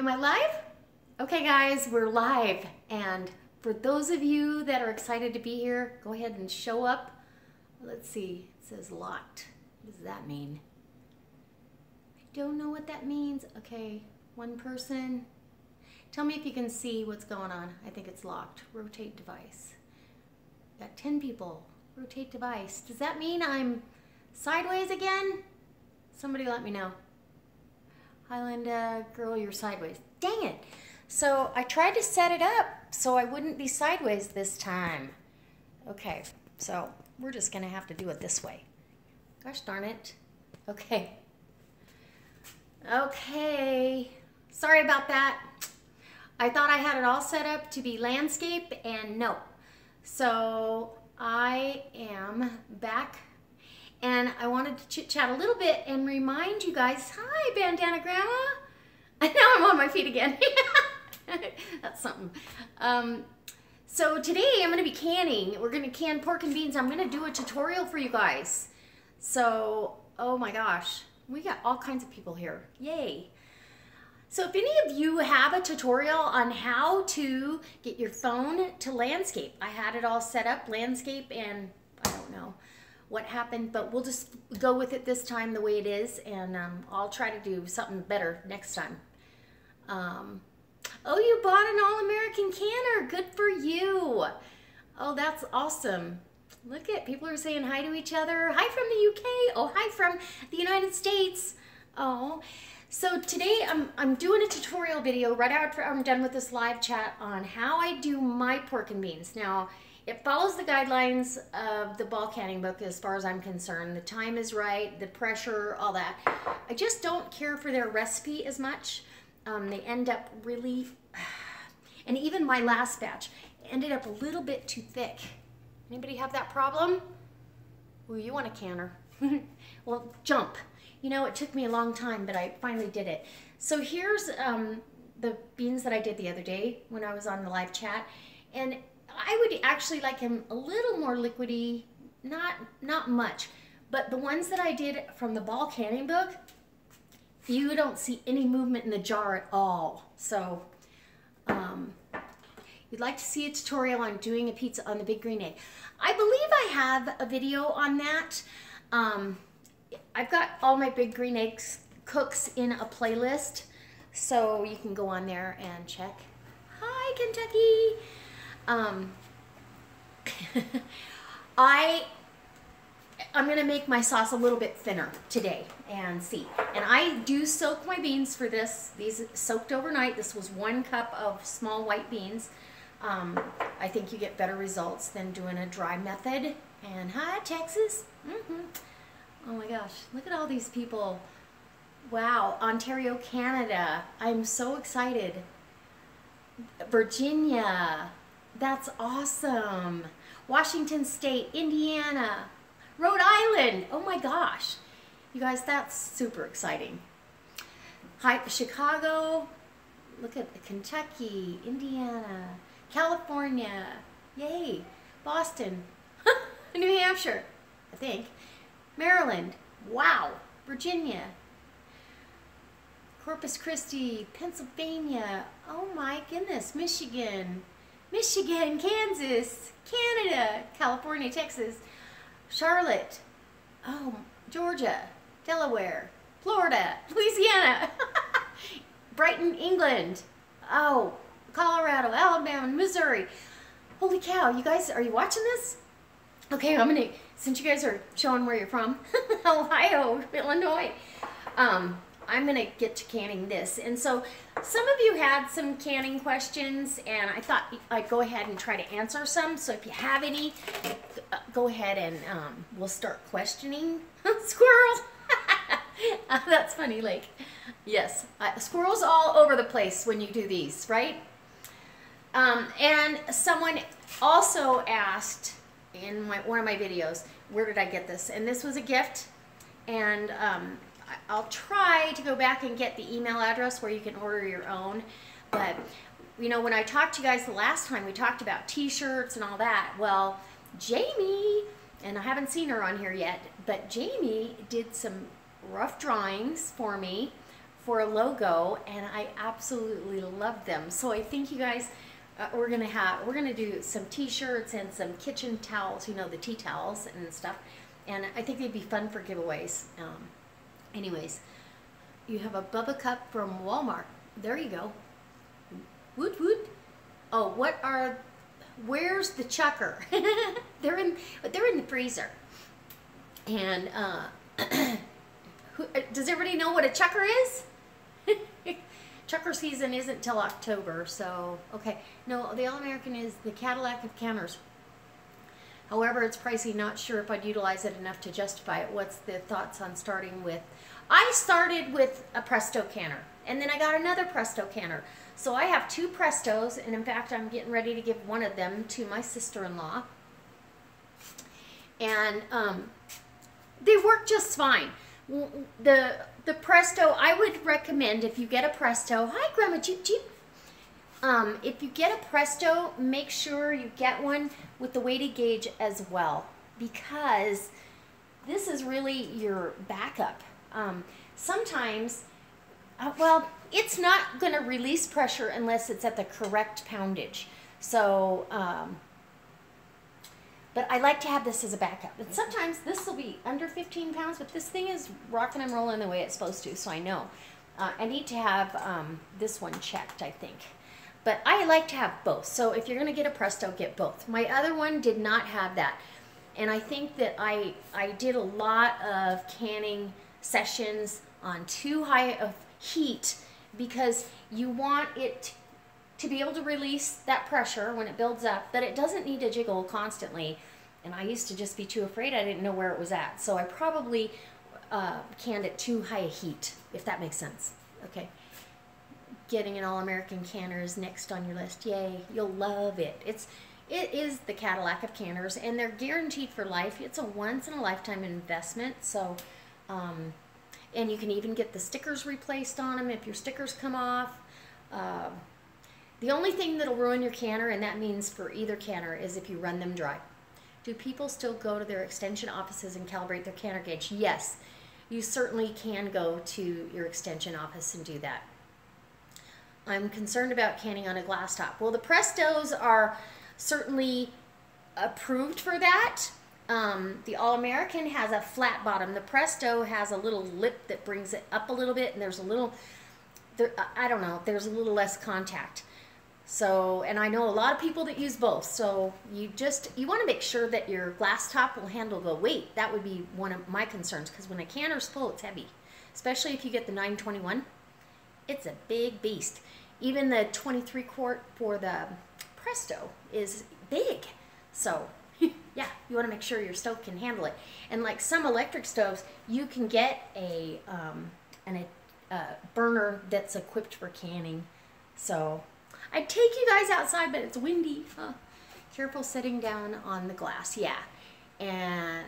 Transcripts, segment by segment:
Am I live? Okay guys, we're live. And for those of you that are excited to be here, go ahead and show up. Let's see, it says locked. What does that mean? I don't know what that means. Okay, one person. Tell me if you can see what's going on. I think it's locked. Rotate device. Got 10 people. Rotate device. Does that mean I'm sideways again? Somebody let me know. Highland girl, you're sideways. Dang it. So I tried to set it up so I wouldn't be sideways this time. Okay, so we're just gonna have to do it this way. Gosh darn it. Okay. Okay. Sorry about that. I thought I had it all set up to be landscape, and no. So I am back. And I wanted to chit chat a little bit and remind you guys, hi Bandana Grandma. And now I'm on my feet again. That's something. So today I'm gonna be canning. We're gonna can pork and beans. I'm gonna do a tutorial for you guys. So, oh my gosh, we got all kinds of people here. Yay. So if any of you have a tutorial on how to get your phone to landscape, I had it all set up, landscape, and I don't know what happened, but we'll just go with it this time the way it is, and I'll try to do something better next time. Oh, you bought an All-American canner. Good for you. Oh, that's awesome. Look at, people are saying hi to each other. Hi from the UK. Oh, hi from the United States. Oh, so today I'm doing a tutorial video right after I'm done with this live chat on how I do my pork and beans. Now, it follows the guidelines of the ball canning book as far as I'm concerned. The time is right, the pressure, all that. I just don't care for their recipe as much. They end up really, and even my last batch ended up a little bit too thick. Anybody have that problem? Ooh, you want a canner. Well, jump. You know, it took me a long time, but I finally did it. So here's the beans that I did the other day when I was on the live chat. And I would actually like him a little more liquidy, not much. But the ones that I did from the ball canning book, you don't see any movement in the jar at all. So you'd like to see a tutorial on doing a pizza on the big green egg. I believe I have a video on that. I've got all my big green eggs cooks in a playlist, so you can go on there and check. Hi, Kentucky. I'm gonna make my sauce a little bit thinner today and see. And I do soak my beans for this. These soaked overnight. This was 1 cup of small white beans. I think you get better results than doing a dry method. And hi, Texas. Oh my gosh, look at all these people. Wow, Ontario, Canada. I'm so excited. Virginia. That's awesome. Washington State, Indiana, Rhode Island. Oh my gosh. You guys, that's super exciting. Hi, Chicago. Look at Kentucky, Indiana, California. Yay. Boston. New Hampshire, I think. Maryland. Wow. Virginia. Corpus Christi, Pennsylvania. Oh my goodness. Michigan. Michigan, Kansas, Canada, California, Texas, Charlotte, oh, Georgia, Delaware, Florida, Louisiana, Brighton, England, oh, Colorado, Alabama, Missouri. Holy cow, you guys, are you watching this? Okay, I'm gonna, since you guys are showing where you're from, Ohio, Illinois, I'm gonna get to canning this. And so some of you had some canning questions, and I thought I'd go ahead and try to answer some. So if you have any, go ahead and we'll start questioning. Squirrel. That's funny, Lake. Yes, squirrels all over the place when you do these, right? And someone also asked in one of my videos, where did I get this? And this was a gift, and I'll try to go back and get the email address where you can order your own. But, you know, when I talked to you guys the last time, we talked about t-shirts and all that. Well, Jamie, and I haven't seen her on here yet, but Jamie did some rough drawings for me for a logo, and I absolutely love them. So I think you guys, we're gonna do some t-shirts and some kitchen towels, you know, the tea towels and stuff, and I think they'd be fun for giveaways. Anyways, you have a Bubba cup from Walmart. There you go. Woot woot. Oh, where's the chucker? they're in the freezer. And does everybody know what a chucker is? Chucker season isn't till October, so okay. No, the All-American is the Cadillac of canners. However, it's pricey. Not sure if I'd utilize it enough to justify it. What's the thoughts on starting with? I started with a Presto canner, and then I got another Presto canner. So I have 2 Prestos, and in fact, I'm getting ready to give one of them to my sister-in-law. And they work just fine. The Presto, I would recommend if you get a Presto. Hi, Grandma Jeep Jeep. If you get a Presto, make sure you get one with the weighted gauge as well, because this is really your backup. Sometimes, well, it's not going to release pressure unless it's at the correct poundage. So, but I like to have this as a backup. And sometimes this will be under 15 pounds, but this thing is rocking and rolling the way it's supposed to, so I know. I need to have this one checked, I think. But I like to have both. So if you're going to get a Presto, get both. My other one did not have that. And I think that I did a lot of canning sessions on too high of heat, because you want it to be able to release that pressure when it builds up, but it doesn't need to jiggle constantly. And I used to just be too afraid. I didn't know where it was at. So I probably canned at too high a heat, if that makes sense. Okay. Getting an All-American canner is next on your list. Yay, you'll love it. It is the Cadillac of canners, and they're guaranteed for life. It's a once-in-a-lifetime investment. So, and you can even get the stickers replaced on them if your stickers come off. The only thing that'll ruin your canner, and that means for either canner, is if you run them dry. Do people still go to their extension offices and calibrate their canner gauge? Yes, you certainly can go to your extension office and do that. I'm concerned about canning on a glass top. Well, the Prestos are certainly approved for that. The All-American has a flat bottom. The Presto has a little lip that brings it up a little bit, and there's a little, I don't know, there's a little less contact. So, and I know a lot of people that use both. So you want to make sure that your glass top will handle the weight. That would be one of my concerns, because when a canner's full, it's heavy, especially if you get the 921. It's a big beast. Even the 23 quart for the Presto is big. So yeah, you want to make sure your stove can handle it. And like some electric stoves, you can get a burner that's equipped for canning. So I'd take you guys outside, but it's windy. Huh. Careful setting down on the glass. Yeah. And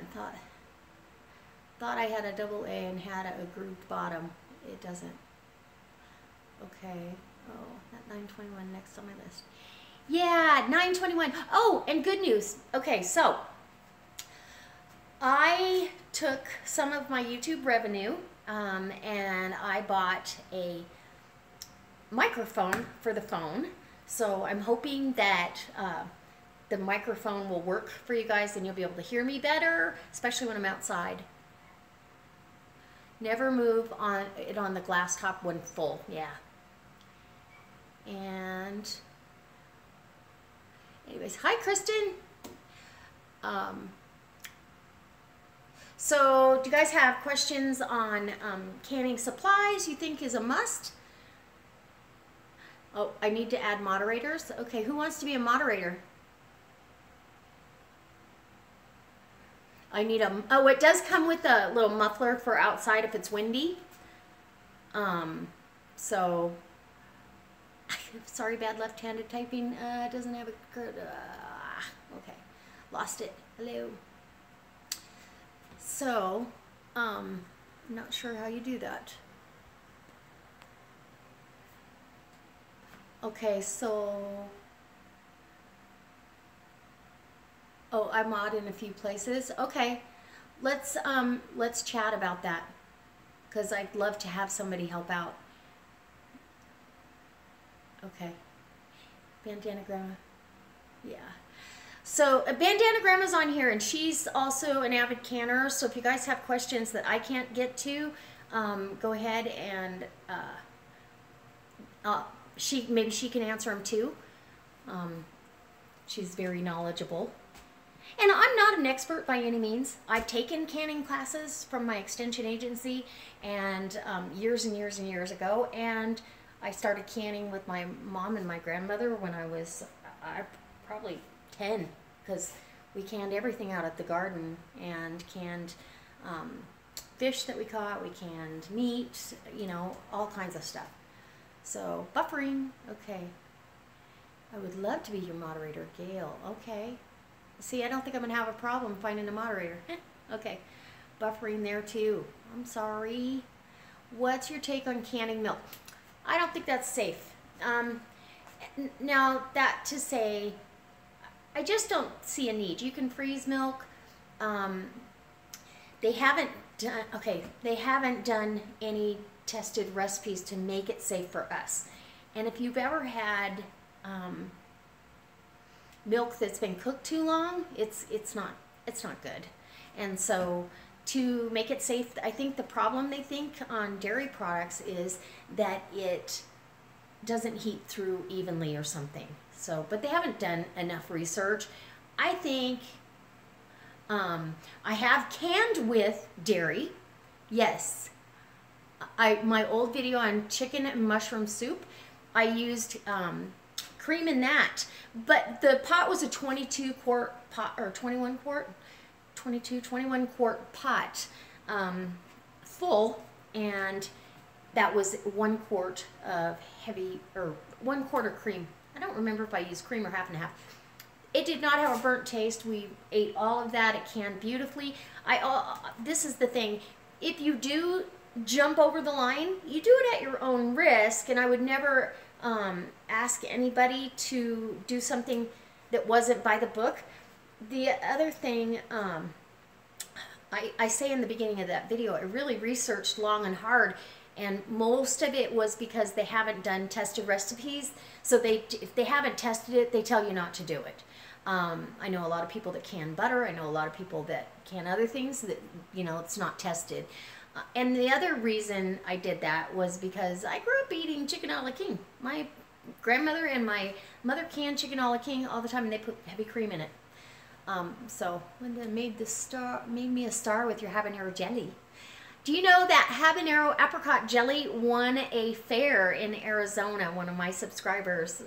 thought I had a double A and had a grooved bottom. It doesn't. Okay. Oh, that 921 next on my list. Yeah, 921. Oh, and good news. Okay, so I took some of my YouTube revenue and I bought a microphone for the phone. So I'm hoping that the microphone will work for you guys and you'll be able to hear me better, especially when I'm outside. Never move it on the glass top when full. Yeah. And anyways, hi Kristen. So do you guys have questions on canning supplies you think is a must? Oh, I need to add moderators. Okay, who wants to be a moderator? I need oh, it does come with a little muffler for outside if it's windy. So sorry, bad left-handed typing. Doesn't have a good. Okay, lost it. Hello. So, I'm not sure how you do that. Okay, so. Oh, I mod in a few places. Okay, let's chat about that. because I'd love to have somebody help out. Okay. Bandana Grandma. Yeah. So Bandana Grandma's on here, and she's also an avid canner. So if you guys have questions that I can't get to, go ahead and maybe she can answer them too. She's very knowledgeable. And I'm not an expert by any means. I've taken canning classes from my extension agency and years and years and years ago, and I started canning with my mom and my grandmother when I was probably 10, because we canned everything out at the garden, and canned fish that we caught, we canned meat, you know, all kinds of stuff. So buffering, okay. I would love to be your moderator, Gail. Okay. See, I don't think I'm going to have a problem finding a moderator. Okay. Buffering there too. I'm sorry. What's your take on canning milk? I don't think that's safe. Now, that to say, I just don't see a need. You can freeze milk. They haven't done any tested recipes to make it safe for us. And if you've ever had milk that's been cooked too long, it's not good. And so to make it safe, I think the problem they think on dairy products is that it doesn't heat through evenly or something. So, but they haven't done enough research. I think I have canned with dairy. Yes. My old video on chicken and mushroom soup, I used cream in that, but the pot was a 22 quart pot, or 21 quart, 21 quart pot, full, and that was 1 quart of heavy, or 1 quart of cream. I don't remember if I used cream or half and half. It did not have a burnt taste. We ate all of that. It canned beautifully. This is the thing. If you do jump over the line, you do it at your own risk, and I would never ask anybody to do something that wasn't by the book. The other thing, I say in the beginning of that video, I really researched long and hard, and most of it was because they haven't done tested recipes. So if they haven't tested it, they tell you not to do it. I know a lot of people that can butter. I know a lot of people that can other things that, you know, it's not tested. And the other reason I did that was because I grew up eating chicken a la king. My grandmother and my mother canned chicken a la king all the time, and they put heavy cream in it. So Linda made me a star with your habanero jelly. Do you know that habanero apricot jelly won a fair in Arizona? One of my subscribers,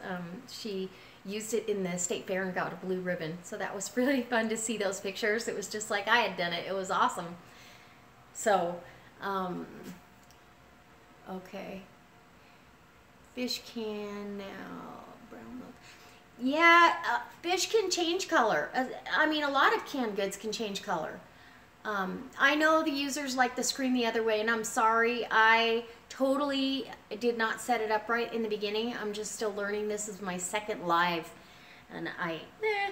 she used it in the state fair and got a blue ribbon. So that was really fun to see those pictures. It was just like I had done it. It was awesome. So, okay. Fish can now, brown milk. Yeah, fish can change color. I mean, a lot of canned goods can change color. I know the users like the screen the other way, and I'm sorry. I totally did not set it up right in the beginning. I'm just still learning. This is my second live, and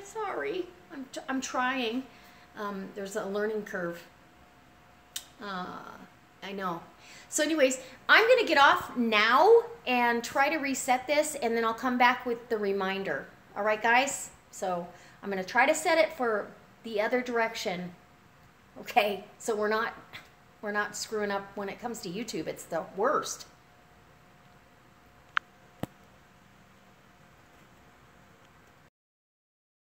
sorry. I'm trying. There's a learning curve. I know. So anyways, I'm going to get off now and try to reset this, and then I'll come back with the reminder. All right, guys? So I'm going to try to set it for the other direction. Okay, so we're not screwing up when it comes to YouTube. It's the worst.